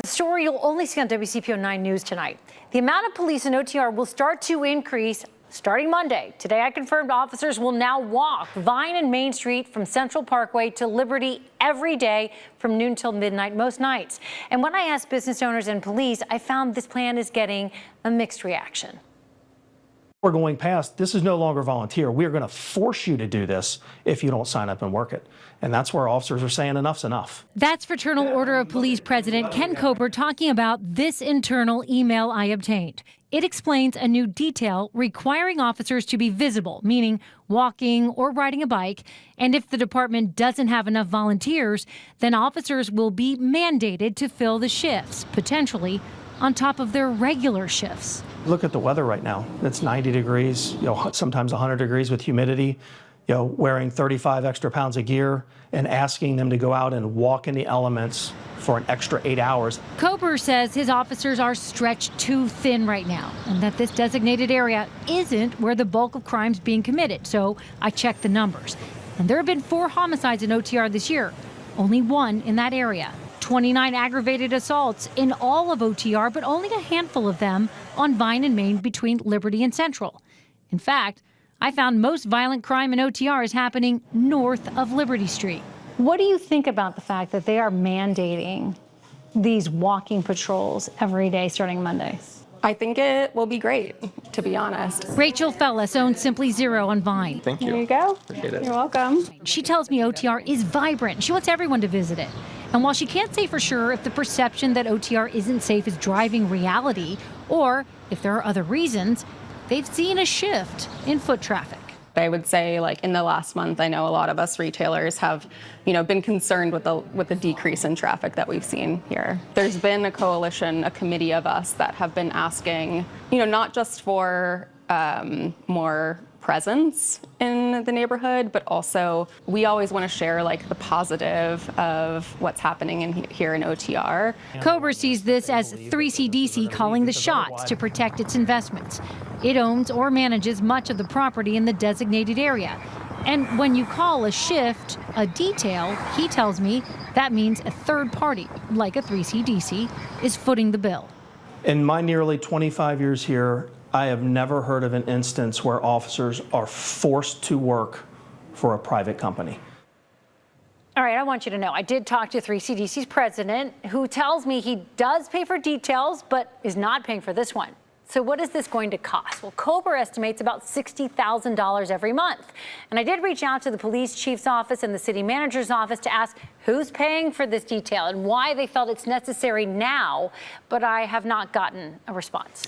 A story you'll only see on WCPO 9 News tonight. The amount of police in OTR will start to increase starting Monday. Today, I confirmed officers will now walk Vine and Main Street from Central Parkway to Liberty every day from noon till midnight most nights. And when I asked business owners and police, I found this plan is getting a mixed reaction. We're going past, this is no longer volunteer. We are going to force you to do this if you don't sign up and work it. And that's where officers are saying enough's enough. That's Fraternal Order of Police President Ken Kober talking about this internal email I obtained. It explains a new detail requiring officers to be visible, meaning walking or riding a bike. And if the department doesn't have enough volunteers, then officers will be mandated to fill the shifts, potentially on top of their regular shifts. Look at the weather right now. It's 90 degrees, sometimes 100 degrees with humidity, wearing 35 extra pounds of gear and asking them to go out and walk in the elements for an extra 8 hours. Kober says his officers are stretched too thin right now and that this designated area isn't where the bulk of crime's being committed. So I checked the numbers. And there have been 4 homicides in OTR this year, only 1 in that area. 29 aggravated assaults in all of OTR, but only a handful of them on Vine and Main between Liberty and Central. In fact, I found most violent crime in OTR is happening north of Liberty Street. What do you think about the fact that they are mandating these walking patrols every day starting Monday? I think it will be great, to be honest. Rachel Fellis owns Simply Zero on Vine. Thank you. There you go. Appreciate it. You're welcome. She tells me OTR is vibrant. She wants everyone to visit it. And while she can't say for sure if the perception that OTR isn't safe is driving reality, or if there are other reasons, they've seen a shift in foot traffic. I would say, like, in the last month, I know a lot of us retailers have, been concerned with the decrease in traffic that we've seen here. There's been a coalition, a committee of us that have been asking, not just for more presence in the neighborhood, but also we always want to share the positive of what's happening here in OTR. Kober sees this as 3CDC calling the shots to protect its investments. It owns or manages much of the property in the designated area. And when you call a shift a detail, he tells me that means a third party, like a 3CDC, is footing the bill. In my nearly 25 years here, I have never heard of an instance where officers are forced to work for a private company. All right, I want you to know, I did talk to 3CDC's president, who tells me he does pay for details, but is not paying for this one. So what is this going to cost? Well, Kober estimates about $60,000 every month. And I did reach out to the police chief's office and the city manager's office to ask who's paying for this detail and why they felt it's necessary now, but I have not gotten a response.